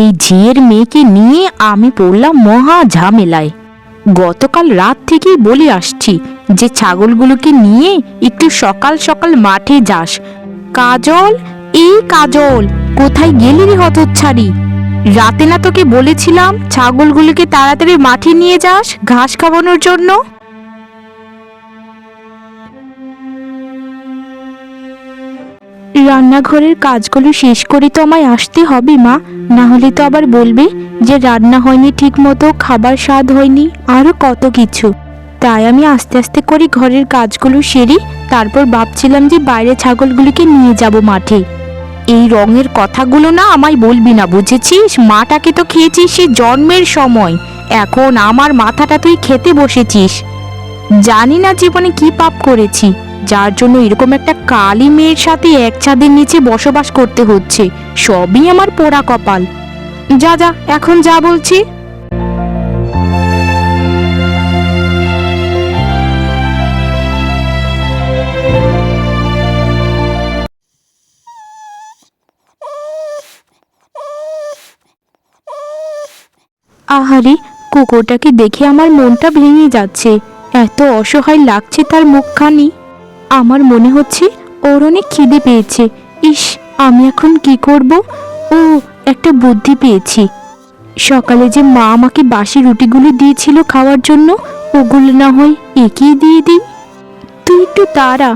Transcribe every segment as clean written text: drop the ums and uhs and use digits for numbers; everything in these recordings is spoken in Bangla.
এই ঝিয়ের মেয়েকে নিয়ে আমি পড়লাম মহা ঝামেলায়। গতকাল রাত থেকেই বলে আসছি যে ছাগলগুলোকে নিয়ে একটু সকাল সকাল মাঠে যাস। কাজল, এই কাজল, কোথায় গেলি রে হতচ্ছাড়ি? রাতে না তোকে বলেছিলাম ছাগলগুলোকে তাড়াতাড়ি মাঠে নিয়ে যাস ঘাস খাওয়ানোর জন্য? রান্নাঘরের কাজগুলো শেষ করে তো আমায় আসতে হবে মা, না হলে তো আবার বলবে যে রান্না হয়নি ঠিক মতো, খাবার স্বাদ হয়নি, আরো কত কিছু। তাই আমি আস্তে আস্তে করে ঘরের কাজগুলো সেরে তারপর ভাবছিলাম যে বাইরে ছাগলগুলিকে নিয়ে যাব মাঠে। এই রঙের কথাগুলো না আমায় বলবি না, বুঝেছিস? মাটাকে তো খেয়েছিস সে জন্মের সময়, এখন আমার মাথাটা তুই খেতে বসেছিস। জানি না জীবনে কি পাপ করেছি যার জন্য এরকম একটা কালী মেয়ের সাথে এক ছাদের নিচে বসবাস করতে হচ্ছে। সবই আমার পোড়া কপাল। যা যা, এখন যা বলছি। আহারে, কুকুরটাকে দেখে আমার মনটা ভেঙে যাচ্ছে। এত অসহায় লাগছে তার মুখখানি। আমার মনে হচ্ছে ওর অনেক খিদে পেয়েছে। ইস, আমি এখন কি করব? ও, একটা বুদ্ধি পেয়েছি। সকালে যে মা আমাকে বাসি রুটিগুলো দিয়েছিল খাওয়ার জন্য, ওগুলো না হয় একেই দিয়ে দিই। তুই একটু দাঁড়া,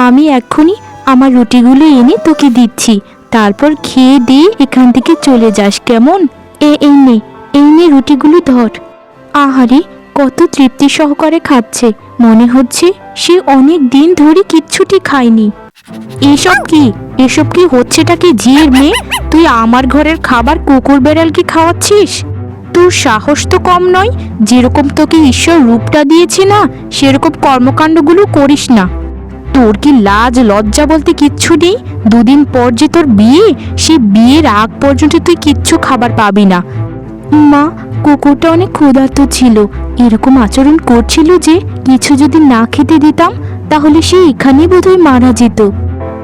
আমি এক্ষুনি আমার রুটিগুলো এনে তোকে দিচ্ছি। তারপর খেয়ে দিয়ে এখান থেকে চলে যাস, কেমন? এই নে রুটিগুলো ধর। আহারে, কত তৃপ্তি সহকারে খাচ্ছে, মনে হচ্ছে সে অনেক দিন ধরে কিচ্ছুটি খায়নি। এসব কি হচ্ছেটা কি ঝিয়ের মেয়ে? তুই আমার ঘরের খাবার কুকুর বেড়ালকে খাওয়াচ্ছিস? তোর সাহস তো কম নয়। যেরকম তোকে ঈশ্বর রূপটা দিয়েছে না, সেরকম কর্মকাণ্ডগুলো করিস না। তোর কি লাজ লজ্জা বলতে কিচ্ছু নেই? দুদিন পর যে তোর বিয়ে, সে বিয়ের আগ পর্যন্ত তুই কিচ্ছু খাবার পাবি না। মা, কুকুরটা অনেক ক্ষুধার্ত ছিল, এরকম আচরণ করছিল যে কিছু যদি না খেতে দিতাম তাহলে সে এখানেই বোধহয় মারা যেত।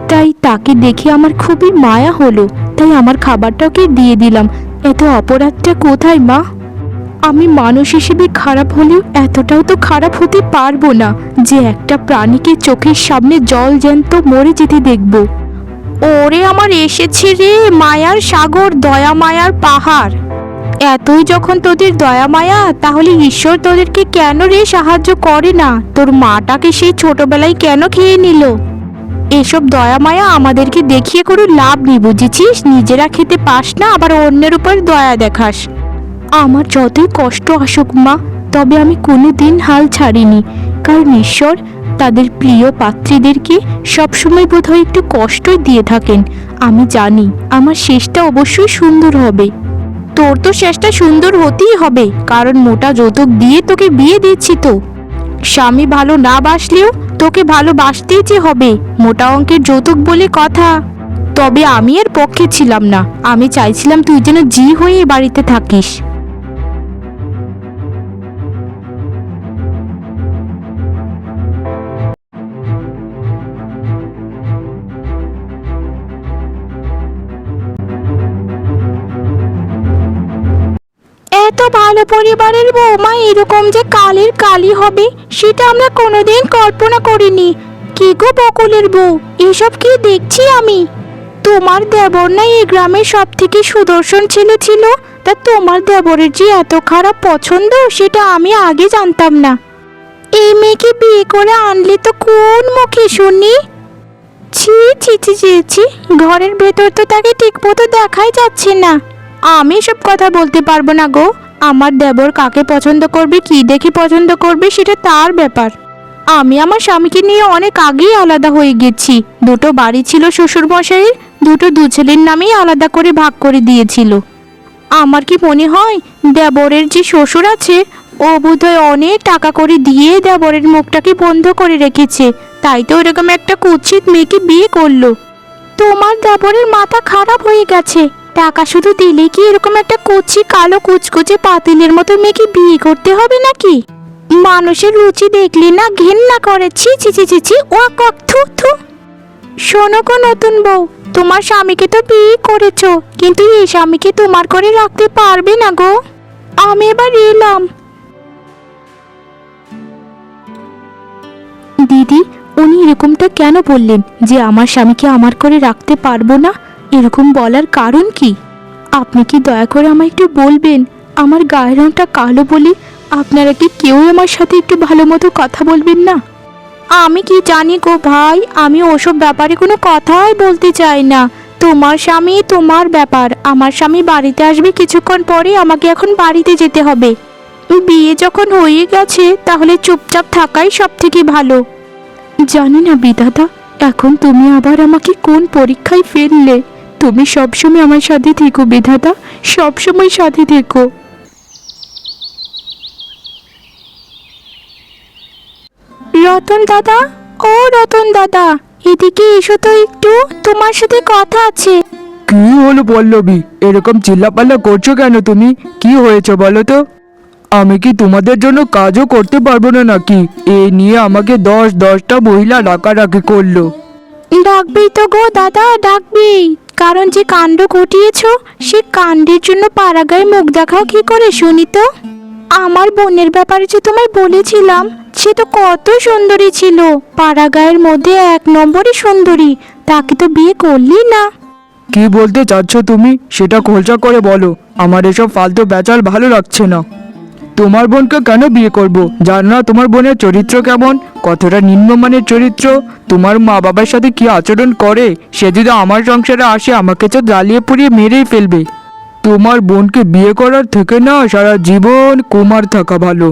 তাই তাকে দেখে আমার খুবই মায়া হলো, তাই আমার খাবারটাকে দিয়ে দিলাম। এত অপরাধটা কোথায় মা? আমি মানুষ হিসেবে খারাপ হলেও এতটাও তো খারাপ হতে পারবো না যে একটা প্রাণীকে চোখের সামনে জল জ্যান্ত মরে যেতে দেখব। ওরে আমার এসেছে রে মায়ার সাগর, দয়া মায়ার পাহাড়। এতই যখন তোদের দয়া মায়া, তাহলে ঈশ্বর তোদেরকে কেন রে সাহায্য করে না? তোর মাটাকে সেই ছোটবেলায় কেন খেয়ে নিল? এসব দয়া মায়া আমাদেরকে দেখিয়ে কোনো লাভ নেই, বুঝেছিস? নিজেরা খেতে পাস না, আবার অন্যের উপর দয়া দেখাস। আমার যতই কষ্ট আসুক মা, তবে আমি কোনো দিন হাল ছাড়িনি, কারণ ঈশ্বর তাদের প্রিয় পাত্রীদেরকে সবসময় বোধহয় একটু কষ্টই দিয়ে থাকেন। আমি জানি আমার শেষটা অবশ্যই সুন্দর হবে। তোর তো শেষটা সুন্দর হতেই হবে, কারণ মোটা যৌতুক দিয়ে তোকে বিয়ে দিচ্ছি তো। স্বামী ভালো না বাসলেও তোকে ভালোবাসতেই যে হবে, মোটা অঙ্কের যৌতুক বলে কথা। তবে আমি এর পক্ষে ছিলাম না, আমি চাইছিলাম তুই যেন জি হয়ে বাড়িতে থাকিস। এত ভালো পরিবারের বৌমা এরকম যে কালের কালি হবে সেটা আমরা কোনোদিন কল্পনা করিনি। কি গো বকুলের বউ, এসব কি দেখছি আমি? তোমার দেবর না এই গ্রামের সব থেকে সুদর্শন ছেলে ছিল, তা তোমার দেবরের যে এত খারাপ পছন্দ সেটা আমি আগে জানতাম না। এই মেয়েকে বিয়ে করে আনলে তো কোন মুখে শুনি? ছি ছি ছি ছি ছি, ঘরের ভেতর তো তাকে ঠিক মতো দেখাই যাচ্ছে না। আমি সব কথা বলতে পারবো না গো। আমার দেবর কাকে পছন্দ করবে, কি দেখে পছন্দ করবে, সেটা তার ব্যাপার। আমি আমার স্বামীকে নিয়ে অনেক আগেই আলাদা হয়ে গেছি। দুটো বাড়ি ছিল শ্বশুর মশাইয়ের, দুটো দু ছেলের নামেই আলাদা করে ভাগ করে দিয়েছিল। আমার কি মনে হয় দেবরের যে শ্বশুর আছে ও বোধহয় অনেক টাকা করে দিয়ে দেবরের মুখটাকে বন্ধ করে রেখেছে, তাই তো এরকম একটা কুৎসিত মেয়েকে বিয়ে করলো। তোমার দেবরের মাথা খারাপ হয়ে গেছে। টাকা শুধু দিলে কি এরকম একটা কুচি কালো কুচকুচে পাতিলের মতো মেয়েকে বিয়ে করতে হবে নাকি? মানুষের রুচি দেখলে না ঘেন্না করে। ছি ছি ছি ছি ছি, ও কক, থু থু। শোনো গো নতুন বউ, তোমার স্বামীকে তো বিয়ে করেছো, কিন্তু এই স্বামীকে তোমার করে রাখতে পারবে না গো। আমি এবার এলাম। দিদি, উনি এরকমটা কেন বললেন যে আমার স্বামীকে আমার করে রাখতে পারবো না? এরকম বলার কারণ কি? আপনি কি দয়া করে আমায় একটু বলবেন? আমার গায়ের রংটা কালো বলে আপনারা কি কেউ আমার সাথে একটু ভালো মতো কথা বলবেন না? আমি কি জানি গো ভাই, আমি ওসব ব্যাপারে কোনো কথাই বলতে চাই না। তোমার স্বামী তোমার ব্যাপার। আমার স্বামী বাড়িতে আসবে কিছুক্ষণ পরে, আমাকে এখন বাড়িতে যেতে হবে। বিয়ে যখন হয়ে গেছে তাহলে চুপচাপ থাকাই সব থেকে ভালো। জানি না বিধাতা, এখন তুমি আবার আমাকে কোন পরীক্ষায় ফেললে। তুমি সবসময় আমার সাথে থেকো বিধাতা, সবসময় সাথে থেকো। রতন দাদা, ও রতন দাদা, এদিকে এসো তো একটু, তোমার সাথে কথা আছে। কি হলো পল্লবী, এরকম চিল্লাপাল্লা করছো কেন তুমি? কি হয়েছে বলো তো? আমি কি তোমাদের জন্য কাজও করতে পারবো না নাকি? এ নিয়ে আমাকে 10টা মহিলা ডাকাডাকি করলো। ডাকবেই তো গো দাদা, ডাকবেই। কারণ যে কাণ্ড ঘটিয়েছো, সে কাণ্ডের জন্য পাড়াগায় মুখ দেখাও কি করে শুনি তো? আমার বোনের ব্যাপারে যে তোমায় বলেছিলাম, সে তো কত সুন্দরী ছিল, পাড়াগায়ের মধ্যে 1 নম্বরই সুন্দরী। তাকে তো বিয়ে করলি না। কি বলতে চাচ্ছ তুমি সেটা খোলসা করে বলো। আমার এসব ফালতু বেচাল ভালো লাগছে না। তোমার বোনকে কেন বিয়ে করব? জানো না তোমার বোনের চরিত্র কেমন, কতটা নিম্নমানের চরিত্র? তোমার মা বাবার সাথে কি আচরণ করে? সে যদি আমার সংসারে আসে আমাকে তো জ্বালিয়ে পুড়িয়ে মেরেই ফেলবে। তোমার বোনকে বিয়ে করার থেকে না সারা জীবন কুমার থাকা ভালো।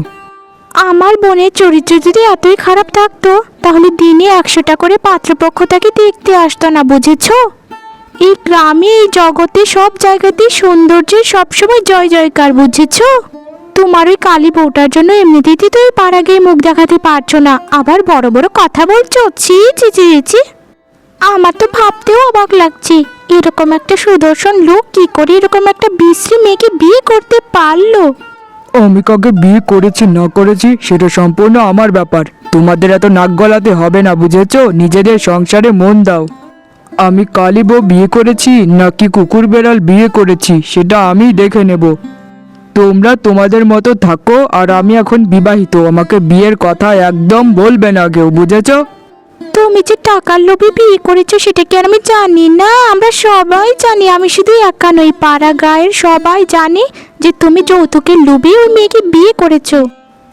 আমার বোনের চরিত্র যদি এতই খারাপ থাকতো, তাহলে দিনে 100টা করে পাত্রপক্ষ তাকে দেখতে আসতো না, বুঝেছো? এই গ্রামে, এই জগতে, সব জায়গাতেই সৌন্দর্যের সবসময় জয় জয়কার, বুঝেছো? তোমার ওই কালী বউটার জন্য এমনিতেই তো এই পাড়া গিয়ে মুখ দেখাতে পারছো না, আবার বড় বড় কথা বলছো। ছি ছি ছি ছি, আমার তো ভাবতেও অবাক লাগছে, এরকম একটা সুদর্শন লোক কি করে এরকম একটা বিশ্রী মেয়েকে বিয়ে করতে পারলো? আমি কাকে বিয়ে করেছি না করেছি সেটা সম্পূর্ণ আমার ব্যাপার। তোমাদের এত নাক গলাতে হবে না, বুঝেছো? নিজেদের সংসারে মন দাও। আমি কালী বউ বিয়ে করেছি নাকি কুকুর বেড়াল বিয়ে করেছি সেটা আমি দেখে নেব। তোমরা তোমাদের মতো থাকো, আর আমি এখন বিবাহিত, আমাকে বিয়ের কথা একদম বলবে না কেউ, বুঝেছো? তুমি যে টাকার লোভে বিয়ে করেছো সেটা কি আর আমি জানি না? আমরা সবাই জানি, আমি শুধু একা নই, পাড়া গায়ের সবাই জানে যে তুমি যৌতুকের লোভে ওই মেয়েকে বিয়ে করেছো।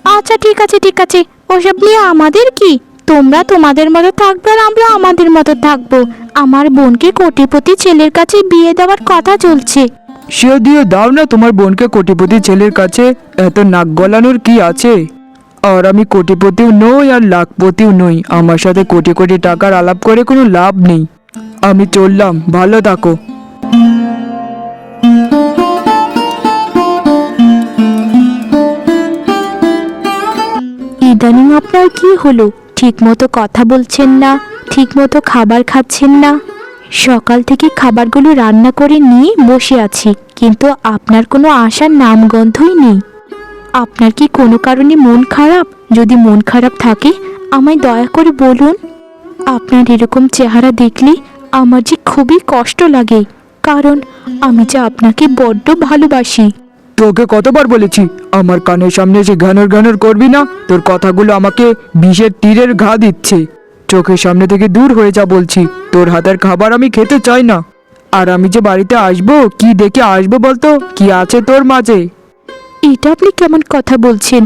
আচ্ছা ঠিক আছে ঠিক আছে, ওসব নিয়ে আমাদের কি? তোমরা তোমাদের মতো থাকবে আর আমরা আমাদের মতো থাকবো। আমার বোনকে কোটিপতি ছেলের কাছে বিয়ে দেওয়ার কথা চলছে। সে দিয়ে দাও না তোমার বোনকে কোটিপতি ছেলের কাছে, এত নাক গলানোর কি আছে? আর আমি কোটিপতিও নই আর লাখপতিও নই, আমার সাথে কোটি কোটি টাকার আলাপ করে কোনো লাভ নেই। আমি চললাম, ভালো থাকো। ইদানিং আপনার কি হলো? ঠিক মতো কথা বলছেন না, ঠিক মতো খাবার খাচ্ছেন না। সকাল থেকে খাবারগুলো রান্না করে নিয়ে বসে আছি, কিন্তু আপনার কোনো আসার নামগন্ধই নেই। আপনার কি কোনো কারণে মন খারাপ? যদি মন খারাপ থাকে আমায় দয়া করে বলুন। আপনার এরকম চেহারা দেখলে আমার যে খুবই কষ্ট লাগে, কারণ আমি যে আপনাকে বড্ড ভালোবাসি। তোকে কতবার বলেছি আমার কানের সামনে এসে ঘানর ঘানর করবি না? তোর কথাগুলো আমাকে বিষের তীরের ঘা দিচ্ছে। চোখের সামনে থেকে দূর হয়ে যা বলছি। তোর হাতের খাবার আমি খেতে চাই না। আর আমি যে বাড়িতে আসবো, কি দেখে আসবো বলতো? কি আছে তোর মাঝে? এটা আপনি কেমন কথা বলছেন?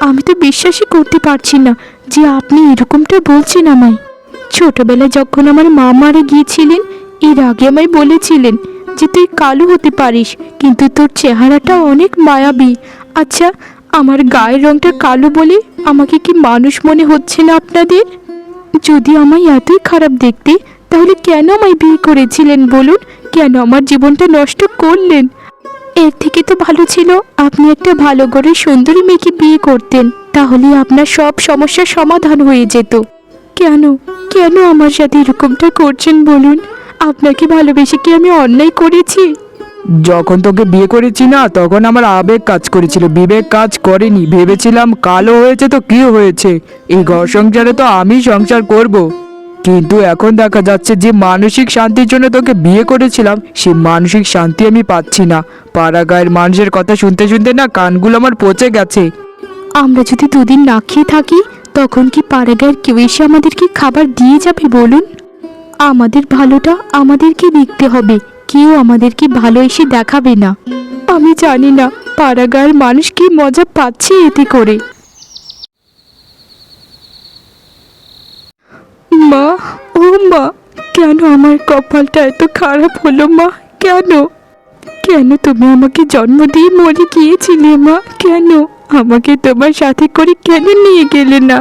আমি তো বিশ্বাসই করতে পারছি না যে আপনি এরকমটা বলছেন আমায়। ছোটবেলায় যখন আমার মা মারা গিয়েছিলেন, এর আগে আমায় বলেছিলেন যে তুই কালো হতে পারিস, কিন্তু তোর চেহারাটা অনেক মায়াবী। আচ্ছা, আমার গায়ের রংটা কালো বলে আমাকে কি মানুষ মনে হচ্ছে না আপনাদের? যদি আমায় এতই খারাপ দেখতে, তাহলে কেন আমায় বিয়ে করেছিলেন বলুন? কেন আমার জীবনটা নষ্ট করলেন? এর থেকে তো ভালো ছিল আপনি একটা ভালো ঘরের সুন্দরী মেয়েকে বিয়ে করতেন, তাহলে আপনার সব সমস্যার সমাধান হয়ে যেত। কেন কেন আমার সাথে এরকমটা করছেন বলুন? আপনাকে ভালোবেসে কি আমি অন্যায় করেছি? যখন তোকে বিয়ে করেছি না, তখন আমার আবেগ কাজ করেছিল, বিবেক কাজ করেনি। ভেবেছিলাম কালো হয়েছে তো কি হয়েছে, এই ঘর সংসারে তো আমি সংসার করব। কিন্তু এখন দেখা যাচ্ছে যে মানসিক শান্তির জন্য তোকে বিয়ে করেছিলাম, সেই মানসিক শান্তি আমি পাচ্ছি না। পাড়া গায়ের মানুষের কথা শুনতে শুনতে না কানগুলো আমার পচে গেছে। আমরা যদি দুদিন না খেয়ে থাকি তখন কি পাড়াগাঁয়ের কেউ এসে আমাদেরকে খাবার দিয়ে যাবে বলুন? আমাদের ভালোটা আমাদেরকে দেখতে হবে, কেউ আমাদেরকে ভালো এসে দেখাবে না। আমি জানি না পাড়াগাঁয়ের মানুষ কি মজা পাচ্ছে এতে করে। মা, ও মা, কেন আমার কপালটা এত খারাপ হলো মা? কেন কেন তুমি আমাকে জন্ম দিয়ে মরে গিয়েছিলে মা? কেন আমাকে তোমার সাথে করে কেন নিয়ে গেলে না?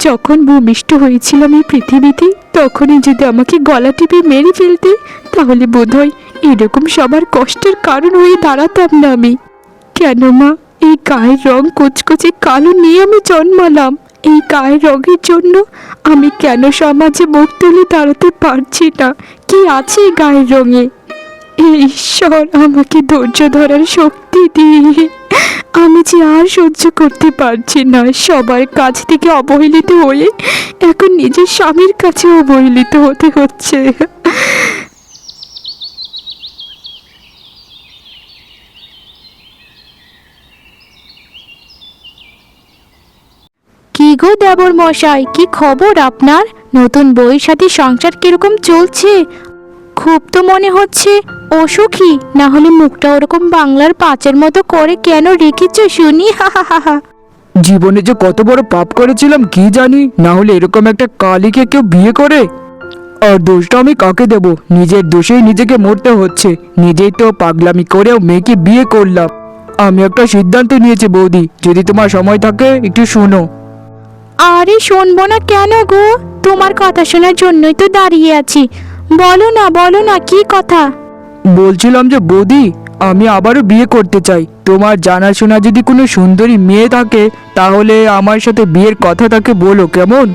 যখন ভূমিষ্ঠ হয়েছিলাম এই পৃথিবীতে তখনই যদি আমাকে গলা টিপে মেরে ফেলতে, তাহলে বোধহয় এরকম সবার কষ্টের কারণ হয়ে দাঁড়াতাম না আমি। কেন মা এই গায়ের রং কুচকুচে কালো নিয়ে আমি জন্মালাম? এই গায়ের রঙের জন্য আমি কেন সমাজে মুখ তুলে দাঁড়াতে পারছি না? কি আছে এই গায়ের রঙে? হে ঈশ্বর, আমাকে ধৈর্য ধরার শক্তি দিয়ে। আমি যে আর সহ্য করতে পারছি না সবার কাছ থেকে অবহেলিত হয়ে এখন নিজের স্বামীর কাছে অবহেলিত হতে হচ্ছে। কি গো দেবর মশাই, কি খবর আপনার? নতুন বউয়ের সাথে সংসার কিরকম চলছে? খুব তো মনে হচ্ছে অসুখী, না হলে মুখটা ওরকম বাংলার পাঁচের মতো করে কেন রেখেছো শুনি? হা হা হা হা। জীবনে যে কত বড় পাপ করেছিলাম কি জানি, না হলে এরকম একটা কালীকে কেউ বিয়ে করে? আর দোষটা আমি কাকে দেব? নিজের দোষেই নিজেকে মরতে হচ্ছে। নিজেই তো পাগলামি করেও মেয়েকে বিয়ে করলাম। আমি একটা সিদ্ধান্ত নিয়েছি বৌদি, যদি তোমার সময় থাকে একটু শোনো। আরে শুনবো না কেন গো? তোমার কথা শোনার জন্যই তো দাঁড়িয়ে আছি। বলো না কি কথা? বলছিলাম যে বৌদি, আমি আবারও বিয়ে করতে চাই। তোমার জানাশোনা যদি কোনো সুন্দরী মেয়ে থাকে তাহলে আমার সাথে বিয়ের কথা তাকে বলো, কেমন?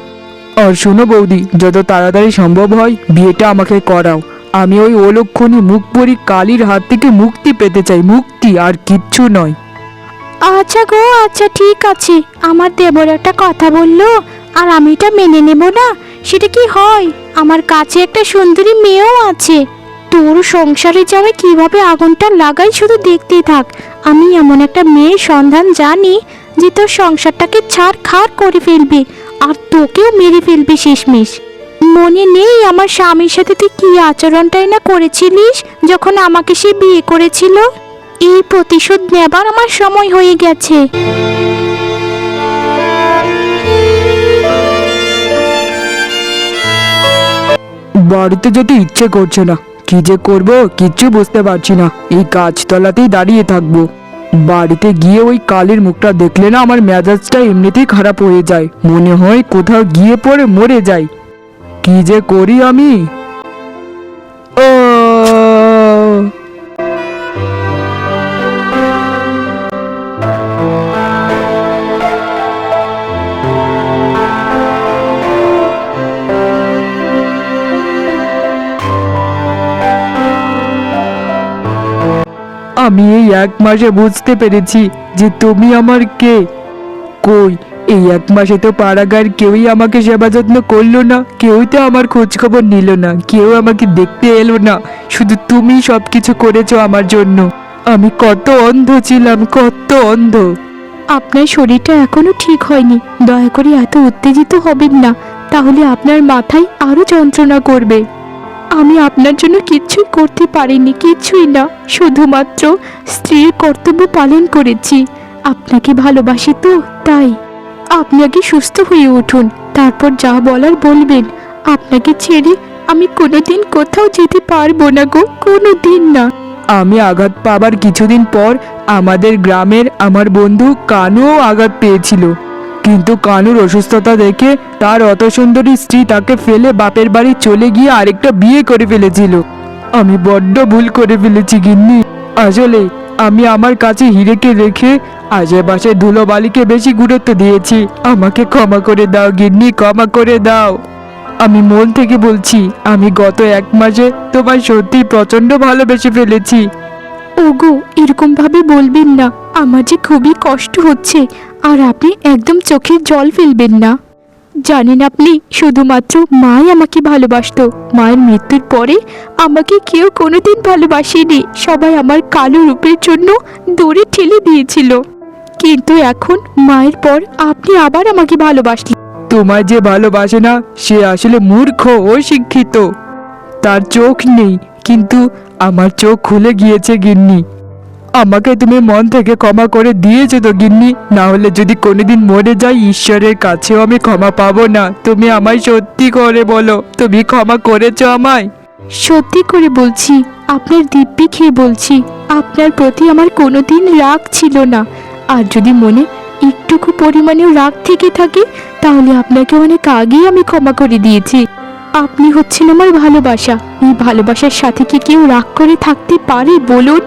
আর শোনো বৌদি, যত তাড়াতাড়ি সম্ভব হয় বিয়েটা আমাকে করাও। আমি ওই অলক্ষণী মুখপরি কালীর হাত থেকে মুক্তি পেতে চাই, মুক্তি, আর কিচ্ছু নয়। আচ্ছা গো, আচ্ছা ঠিক আছে। আমার দেবর একটা কথা বললো আর আমি এটা মেনে নেব না, সেটা কি হয়? আমার কাছে একটা সুন্দরী মেয়েও আছে। তোর সংসারে যাবে কিভাবে আগুনটা লাগাই শুধু দেখতেই থাক। আমি এমন একটা মেয়ের সন্ধান জানি যে তোর সংসারটাকে ছাড়খাড় করে ফেলবে আর তোকেও মেরে ফেলবে শেষমেশ। মনে নেই আমার স্বামীর সাথে তুই কি আচরণটাই না করেছিলিস যখন আমাকে সে বিয়ে করেছিল? এই প্রতিশোধ নেবার আমার সময় হয়ে গেছে। বাড়িতে যেতে ইচ্ছে করছে না, কি যে করব কিচ্ছু বুঝতে পারছি না। এই গাছতলাতেই দাঁড়িয়ে থাকবো। বাড়িতে গিয়ে ওই কালীর মুখটা দেখলে না আমার মেজাজটা এমনিতেই খারাপ হয়ে যায়। মনে হয় কোথাও গিয়ে পড়ে মরে যাই। কি যে করি আমি? ও আমি এই 1 মাসে বুঝতে পেরেছি যে তুমি আমার কে। কই, এই 1 মাসে তো পাড়াগার কেউই আমাকে সেবা যত্ন করলো না, কেউই তো আমার খোঁজ খবর নিল না, কেউ আমাকে দেখতে এলো না। শুধু তুমি সবকিছু করেছো আমার জন্য। আমি কত অন্ধ ছিলাম, কত অন্ধ। আপনার শরীরটা এখনো ঠিক হয়নি, দয়া করে এত উত্তেজিত হবেন না, তাহলে আপনার মাথায় আরো যন্ত্রণা করবে। আমি আপনার জন্য কিচ্ছুই করতে পারিনি, কিছুই না। শুধুমাত্র স্ত্রীর কর্তব্য পালন করেছি। আপনাকে ভালোবাসি তো তাই। আপনি আগে সুস্থ হয়ে উঠুন, তারপর যা বলার বলবেন। আপনাকে ছেড়ে আমি কোনোদিন কোথাও যেতে পারবো না গো, কোনোদিন না। আমি আঘাত পাবার কিছুদিন পর আমাদের গ্রামের আমার বন্ধু কানুও আঘাত পেয়েছিল। কিন্তু কানুর অসুস্থতা দেখে তার অত সুন্দরী স্ত্রী তাকে ফেলে বাপের বাড়ি চলে গিয়ে আরেকটা বিয়ে করে ফেলেছিল। আমি বড্ড ভুল করে ফেলেছি গিন্নি। আসলে আমি আমার কাছে হিরেকে রেখে আশেপাশে ধুলোবালিকে বেশি গুরুত্ব দিয়েছি। আমাকে ক্ষমা করে দাও গিন্নি, ক্ষমা করে দাও। আমি মন থেকে বলছি, আমি গত 1 মাসে তোমায় সত্যি প্রচন্ড ভালোবেসে ফেলেছি। ওগো, এরকম ভাবে বলবেন না, আমার যে খুবই কষ্ট হচ্ছে। আর আপনি একদম চোখের জল ফেলবেন না। জানেন আপনি, শুধুমাত্র মাই আমাকে ভালোবাসতো। মায়ের মৃত্যুর পরে আমাকে কেউ কোনোদিন ভালোবাসেনি। সবাই আমার কালো রূপের জন্য দূরে ঠেলে দিয়েছিল। কিন্তু এখন মায়ের পর আপনি আবার আমাকে ভালোবাসলেন। তোমায় যে ভালোবাসে না সে আসলে মূর্খ ও শিক্ষিত। তার চোখ নেই, কিন্তু আমার চোখ খুলে গিয়েছে গিন্নি। আমাকে তুমি মন থেকে ক্ষমা করে দিয়েছো তো গিন্নি? না হলে যদি কোনোদিন মরে যাই, ঈশ্বরের কাছেও আমি ক্ষমা পাবো না। তুমি আমায় সত্যি করে বলো, তুমি ক্ষমা করেছো আমায়? সত্যি করে বলছি, আপনার দিব্যি খেয়ে বলছি, আপনার প্রতি আমার কোনোদিন রাগ ছিল না। আর যদি মনে একটুকু পরিমাণেও রাগ থেকে থাকে, তাহলে আপনাকে অনেক আগেই আমি ক্ষমা করে দিয়েছি। আপনি হচ্ছেন আমার ভালোবাসা। এই ভালোবাসার সাথে কি কেউ রাগ করে থাকতে পারে বলুন?